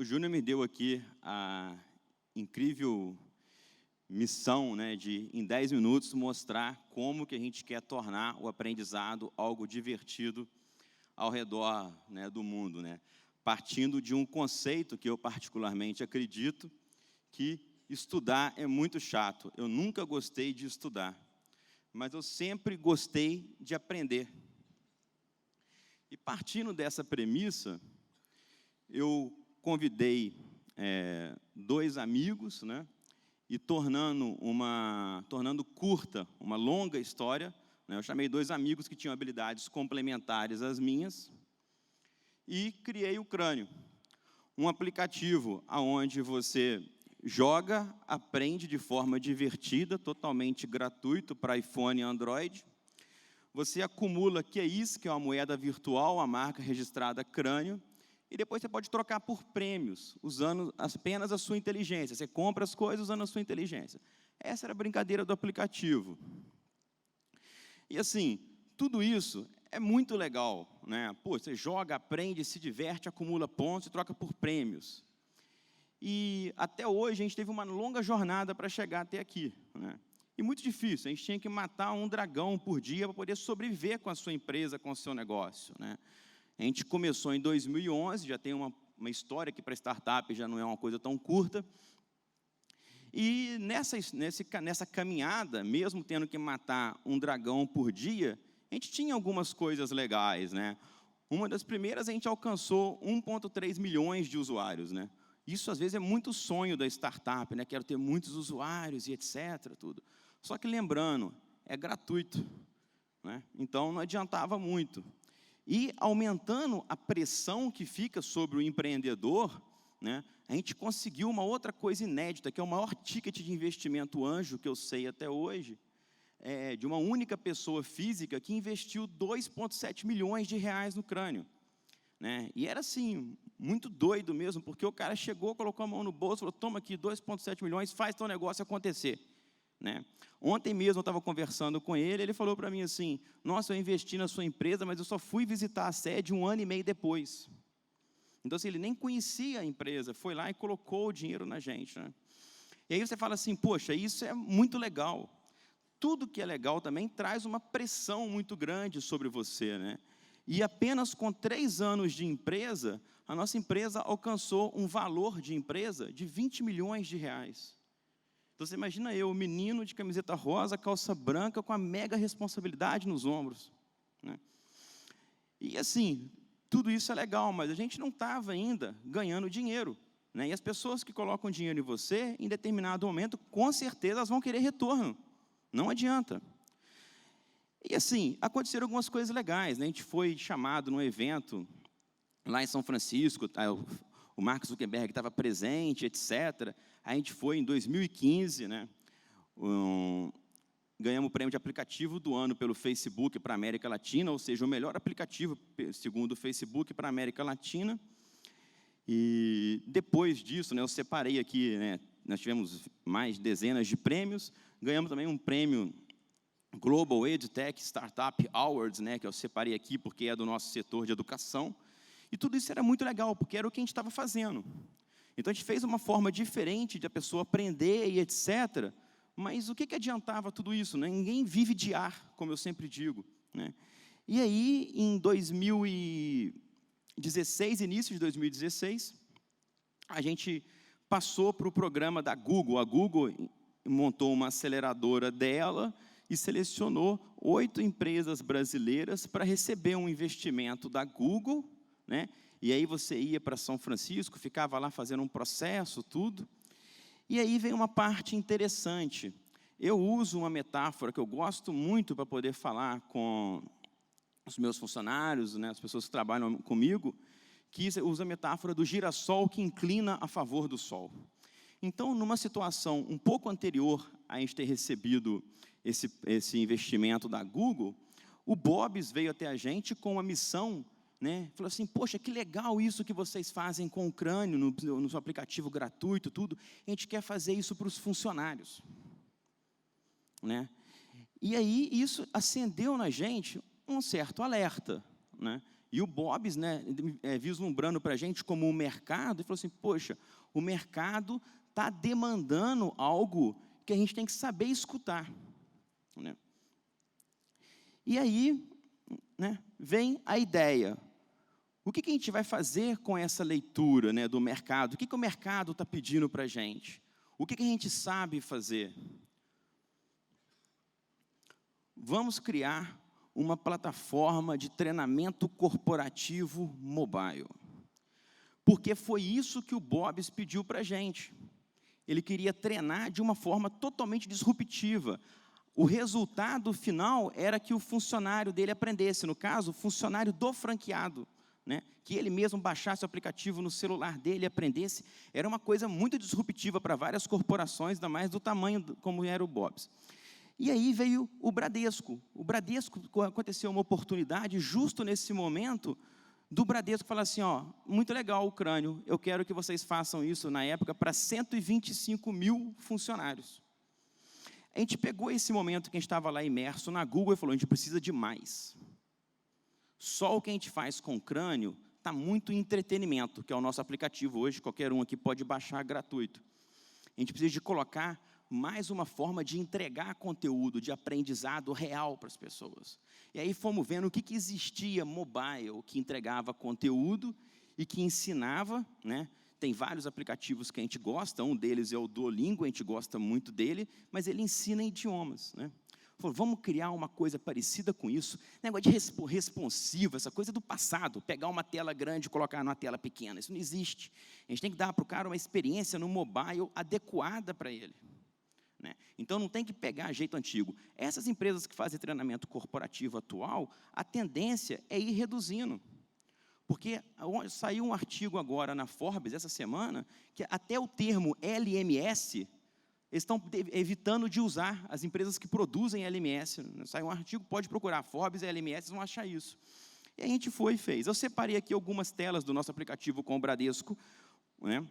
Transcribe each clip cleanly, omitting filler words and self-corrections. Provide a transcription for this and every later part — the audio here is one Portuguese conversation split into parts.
O Júnior me deu aqui a incrível missão, né, de, em 10 minutos, mostrar como que a gente quer tornar o aprendizado algo divertido ao redor, né, do mundo, né? Partindo de um conceito que eu particularmente acredito, que estudar é muito chato. Eu nunca gostei de estudar, mas eu sempre gostei de aprender. E partindo dessa premissa, eu convidei 2 amigos, né, e tornando curta uma longa história, né, eu chamei 2 amigos que tinham habilidades complementares às minhas e criei o Crânio, um aplicativo onde você joga, aprende de forma divertida, totalmente gratuito para iPhone e Android. Você acumula QIs, que é uma moeda virtual, a marca registrada Crânio, e depois você pode trocar por prêmios, usando apenas a sua inteligência. Você compra as coisas usando a sua inteligência. Essa era a brincadeira do aplicativo. E assim, tudo isso é muito legal, né? Pô, você joga, aprende, se diverte, acumula pontos e troca por prêmios. E até hoje a gente teve uma longa jornada para chegar até aqui, né? E muito difícil, a gente tinha que matar um dragão por dia para poder sobreviver com a sua empresa, com o seu negócio, né? A gente começou em 2011, já tem uma história que para startup já não é uma coisa tão curta. E nessa caminhada, mesmo tendo que matar um dragão por dia, a gente tinha algumas coisas legais, né? Uma das primeiras, a gente alcançou 1,3 milhões de usuários, né? Isso, às vezes, é muito sonho da startup, né? Quero ter muitos usuários e etc. Tudo. Só que, lembrando, é gratuito, né? Então, não adiantava muito. E, aumentando a pressão que fica sobre o empreendedor, né, a gente conseguiu uma outra coisa inédita, que é o maior ticket de investimento anjo que eu sei até hoje, de uma única pessoa física que investiu 2,7 milhões de reais no Crânio, né? E era assim, muito doido mesmo, porque o cara chegou, colocou a mão no bolso, falou, toma aqui 2,7 milhões, faz teu negócio acontecer, né? Ontem mesmo eu estava conversando com ele, ele falou para mim assim, nossa, eu investi na sua empresa, mas eu só fui visitar a sede 1 ano e meio depois. Então, assim, ele nem conhecia a empresa, foi lá e colocou o dinheiro na gente, né? E aí você fala assim, poxa, isso é muito legal. Tudo que é legal também traz uma pressão muito grande sobre você, né? E apenas com 3 anos de empresa, a nossa empresa alcançou um valor de empresa de 20 milhões de reais. Então, você imagina eu, menino de camiseta rosa, calça branca, com a mega responsabilidade nos ombros, né? E assim, tudo isso é legal, mas a gente não estava ainda ganhando dinheiro, né? E as pessoas que colocam dinheiro em você, em determinado momento, com certeza elas vão querer retorno. Não adianta. E assim, aconteceram algumas coisas legais, né? A gente foi chamado num evento lá em São Francisco, o Mark Zuckerberg estava presente, etc. A gente foi em 2015, né? Ganhamos o prêmio de aplicativo do ano pelo Facebook para a América Latina, ou seja, o melhor aplicativo, segundo o Facebook, para a América Latina. E depois disso, né, eu separei aqui, né, nós tivemos mais dezenas de prêmios, ganhamos também um prêmio Global EdTech Startup Awards, né, que eu separei aqui porque é do nosso setor de educação. E tudo isso era muito legal, porque era o que a gente estava fazendo. Então, a gente fez uma forma diferente de a pessoa aprender e etc., mas o que adiantava tudo isso, né? Ninguém vive de ar, como eu sempre digo, né? E aí, em 2016, início de 2016, a gente passou para o programa da Google. A Google montou uma aceleradora dela e selecionou 8 empresas brasileiras para receber um investimento da Google, né? E aí você ia para São Francisco, ficava lá fazendo um processo, tudo. E aí vem uma parte interessante. Eu uso uma metáfora que eu gosto muito para poder falar com os meus funcionários, né, as pessoas que trabalham comigo, que usa a metáfora do girassol que inclina a favor do sol. Então, numa situação um pouco anterior a gente ter recebido esse investimento da Google, o Bob's veio até a gente com uma missão, né? Falou assim, poxa, que legal isso que vocês fazem com o Crânio, no seu aplicativo gratuito, tudo. A gente quer fazer isso para os funcionários, né? E aí, isso acendeu na gente um certo alerta, né? E o Bob's, né, vislumbrando para a gente como o mercado, ele falou assim, poxa, o mercado está demandando algo que a gente tem que saber escutar. Né? E aí, né, vem a ideia. O que a gente vai fazer com essa leitura, né, do mercado? O que o mercado está pedindo para a gente? O que a gente sabe fazer? Vamos criar uma plataforma de treinamento corporativo mobile. Porque foi isso que o Bob's pediu para a gente. Ele queria treinar de uma forma totalmente disruptiva. O resultado final era que o funcionário dele aprendesse, no caso, o funcionário do franqueado, né? Que ele mesmo baixasse o aplicativo no celular dele e aprendesse. Era uma coisa muito disruptiva para várias corporações, ainda mais do tamanho como era o Bob's. E aí veio o Bradesco. O Bradesco, aconteceu uma oportunidade, justo nesse momento, do Bradesco falar assim, ó, muito legal o Crânio, eu quero que vocês façam isso, na época, para 125 mil funcionários. A gente pegou esse momento que a gente estava lá imerso na Google e falou, a gente precisa de mais. Só o que a gente faz com o Crânio está muito em entretenimento, que é o nosso aplicativo hoje, qualquer um aqui pode baixar gratuito. A gente precisa de colocar mais uma forma de entregar conteúdo, de aprendizado real para as pessoas. E aí fomos vendo o que existia mobile, que entregava conteúdo e que ensinava, né? Tem vários aplicativos que a gente gosta, um deles é o Duolingo, a gente gosta muito dele, mas ele ensina idiomas, né? Falou, vamos criar uma coisa parecida com isso, negócio de responsivo, essa coisa do passado, pegar uma tela grande e colocar numa tela pequena, isso não existe. A gente tem que dar para o cara uma experiência no mobile adequada para ele. Né? Então, não tem que pegar jeito antigo. Essas empresas que fazem treinamento corporativo atual, a tendência é ir reduzindo. Porque saiu um artigo agora na Forbes, essa semana, que até o termo LMS, eles estão evitando de usar, as empresas que produzem LMS. Saiu um artigo, pode procurar, Forbes e LMS, vão achar isso. E a gente foi e fez. Eu separei aqui algumas telas do nosso aplicativo com o Bradesco, né?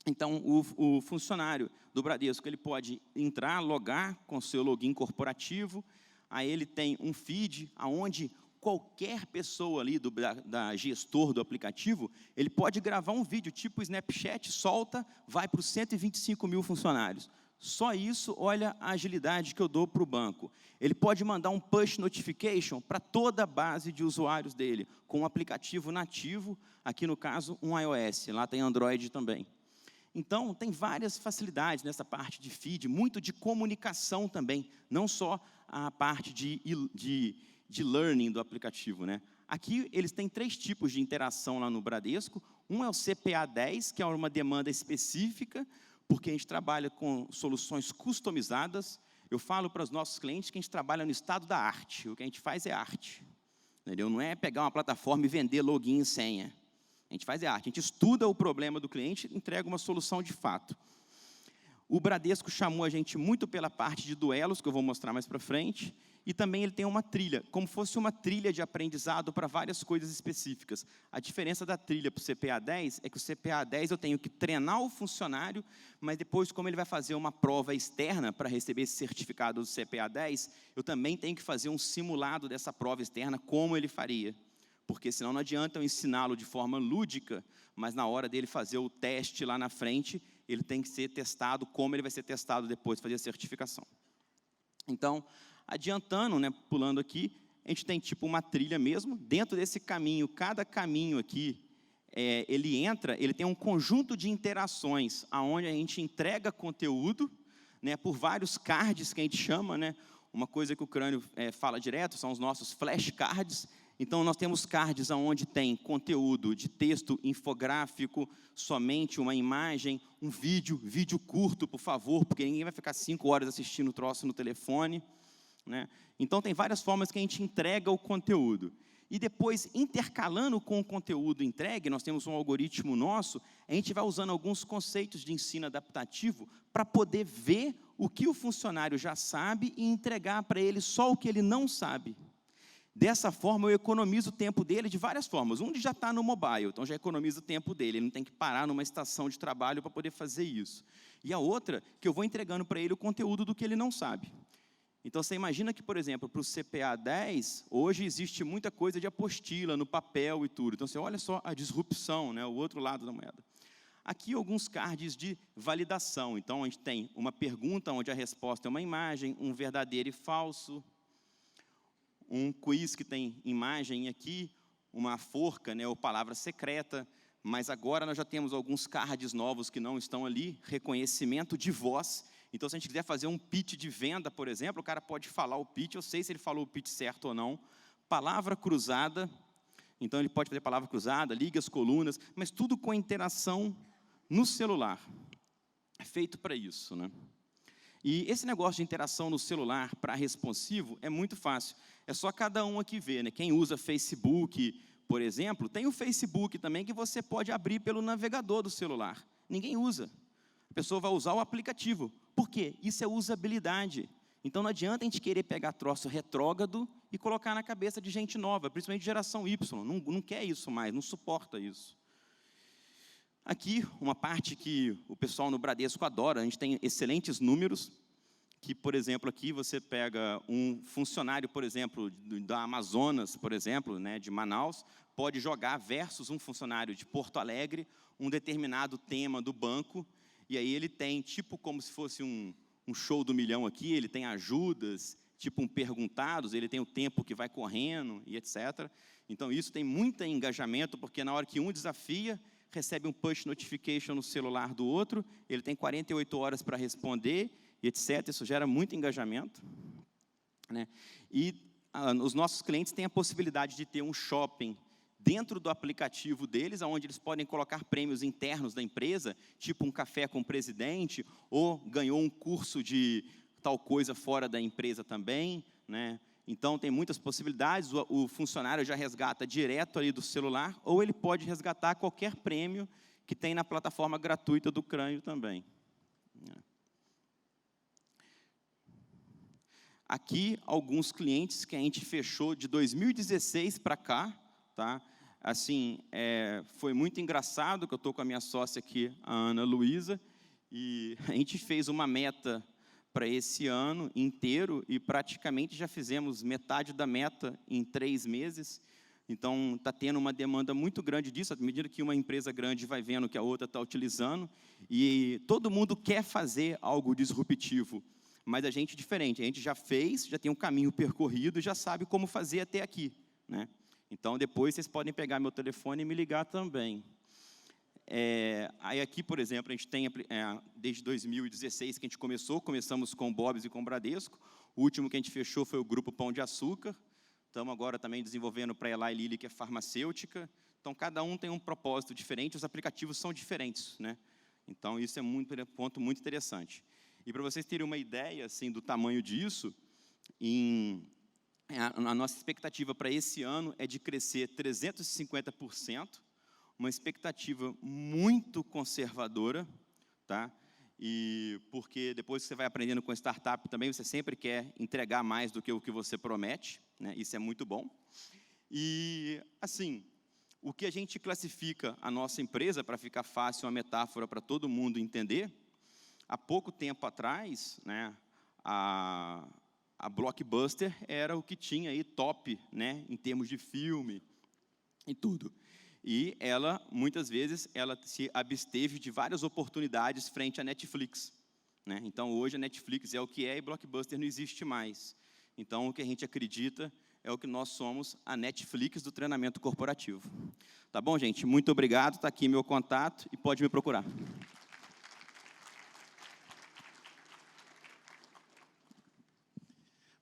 Então, o funcionário do Bradesco, ele pode entrar, logar com seu login corporativo, aí ele tem um feed, onde qualquer pessoa ali, da gestor do aplicativo, ele pode gravar um vídeo, tipo Snapchat, solta, vai para os 125 mil funcionários. Só isso, olha a agilidade que eu dou para o banco. Ele pode mandar um push notification para toda a base de usuários dele, com um aplicativo nativo, aqui no caso, um iOS, lá tem Android também. Então, tem várias facilidades nessa parte de feed, muito de comunicação também, não só a parte de learning do aplicativo. Né? Aqui, eles têm 3 tipos de interação lá no Bradesco. Um é o CPA 10, que é uma demanda específica, porque a gente trabalha com soluções customizadas. Eu falo para os nossos clientes que a gente trabalha no estado da arte. O que a gente faz é arte. Entendeu? Não é pegar uma plataforma e vender login e senha. A gente faz arte, a gente estuda o problema do cliente e entrega uma solução de fato. O Bradesco chamou a gente muito pela parte de duelos, que eu vou mostrar mais para frente, e também ele tem uma trilha, como fosse uma trilha de aprendizado para várias coisas específicas. A diferença da trilha para o CPA 10 é que o CPA 10 eu tenho que treinar o funcionário, mas depois, como ele vai fazer uma prova externa para receber esse certificado do CPA 10, eu também tenho que fazer um simulado dessa prova externa, como ele faria. Porque senão não adianta eu ensiná-lo de forma lúdica, mas na hora dele fazer o teste lá na frente, ele tem que ser testado como ele vai ser testado depois de fazer a certificação. Então, adiantando, né, pulando aqui, a gente tem tipo uma trilha mesmo, dentro desse caminho, cada caminho aqui, ele tem um conjunto de interações, onde a gente entrega conteúdo, né, por vários cards que a gente chama, né, uma coisa que o Crânio fala direto, são os nossos flashcards. Então, nós temos cards onde tem conteúdo de texto infográfico, somente uma imagem, um vídeo curto, por favor, porque ninguém vai ficar 5 horas assistindo o troço no telefone. Né? Então, tem várias formas que a gente entrega o conteúdo. E depois, intercalando com o conteúdo entregue, nós temos um algoritmo nosso, a gente vai usando alguns conceitos de ensino adaptativo para poder ver o que o funcionário já sabe e entregar para ele só o que ele não sabe. Dessa forma, eu economizo o tempo dele de várias formas. Um, já está no mobile, então já economiza o tempo dele. Ele não tem que parar numa estação de trabalho para poder fazer isso. E a outra, que eu vou entregando para ele o conteúdo do que ele não sabe. Então, você imagina que, por exemplo, para o CPA 10, hoje existe muita coisa de apostila, no papel e tudo. Então, você olha só a disrupção, né, o outro lado da moeda. Aqui, alguns cards de validação. Então, a gente tem uma pergunta onde a resposta é uma imagem, um verdadeiro e falso, um quiz que tem imagem aqui, uma forca, né, ou palavra secreta, mas agora nós já temos alguns cards novos que não estão ali, reconhecimento de voz. Então, se a gente quiser fazer um pitch de venda, por exemplo, o cara pode falar o pitch, eu sei se ele falou o pitch certo ou não. Palavra cruzada, então ele pode fazer palavra cruzada, liga as colunas, mas tudo com interação no celular. É feito para isso, né? E esse negócio de interação no celular para responsivo é muito fácil. É só cada um aqui ver, né? Quem usa Facebook, por exemplo, tem o Facebook também que você pode abrir pelo navegador do celular. Ninguém usa. A pessoa vai usar o aplicativo. Por quê? Isso é usabilidade. Então, não adianta a gente querer pegar troço retrógrado e colocar na cabeça de gente nova, principalmente geração Y. Não quer isso mais, não suporta isso. Aqui, uma parte que o pessoal no Bradesco adora, a gente tem excelentes números, que, por exemplo, aqui você pega um funcionário, por exemplo, da Amazonas, por exemplo, né, de Manaus, pode jogar versus um funcionário de Porto Alegre, um determinado tema do banco, e aí ele tem, tipo como se fosse um show do milhão aqui, ele tem ajudas, tipo um perguntados, ele tem o tempo que vai correndo, e etc. Então, isso tem muito engajamento, porque na hora que um desafia, recebe um push notification no celular do outro, ele tem 48 horas para responder, e etc. Isso gera muito engajamento, né? E os nossos clientes têm a possibilidade de ter um shopping dentro do aplicativo deles, onde eles podem colocar prêmios internos da empresa, tipo um café com o presidente, ou ganhou um curso de tal coisa fora da empresa também, né? Então, tem muitas possibilidades, o funcionário já resgata direto ali do celular, ou ele pode resgatar qualquer prêmio que tem na plataforma gratuita do Crânio também. Aqui, alguns clientes que a gente fechou de 2016 para cá, tá? Assim, foi muito engraçado, que eu estou com a minha sócia aqui, a Ana Luísa, e a gente fez uma meta para esse ano inteiro, e praticamente já fizemos metade da meta em 3 meses. Então, está tendo uma demanda muito grande disso, à medida que uma empresa grande vai vendo que a outra está utilizando, e todo mundo quer fazer algo disruptivo, mas a gente é diferente, a gente já fez, já tem um caminho percorrido, já sabe como fazer até aqui, né? Então, depois vocês podem pegar meu telefone e me ligar também. Aí aqui, por exemplo, a gente tem, desde 2016 que a gente começamos com o Bob's e com o Bradesco, o último que a gente fechou foi o Grupo Pão de Açúcar, estamos agora também desenvolvendo para a Eli Lilly, que é farmacêutica, então cada um tem um propósito diferente, os aplicativos são diferentes, né? Então, isso é um ponto muito interessante. E para vocês terem uma ideia assim, do tamanho disso, a nossa expectativa para esse ano é de crescer 350%, uma expectativa muito conservadora, tá? E porque depois que você vai aprendendo com startup também, você sempre quer entregar mais do que o que você promete, né? Isso é muito bom. E, assim, o que a gente classifica a nossa empresa, para ficar fácil uma metáfora para todo mundo entender, há pouco tempo atrás, né, a Blockbuster era o que tinha aí top, né, em termos de filme e tudo. E ela, muitas vezes, ela se absteve de várias oportunidades frente à Netflix, né? Então, hoje a Netflix é o que é e Blockbuster não existe mais. Então, o que a gente acredita é o que nós somos, a Netflix do treinamento corporativo. Tá bom, gente? Muito obrigado, está aqui meu contato e pode me procurar.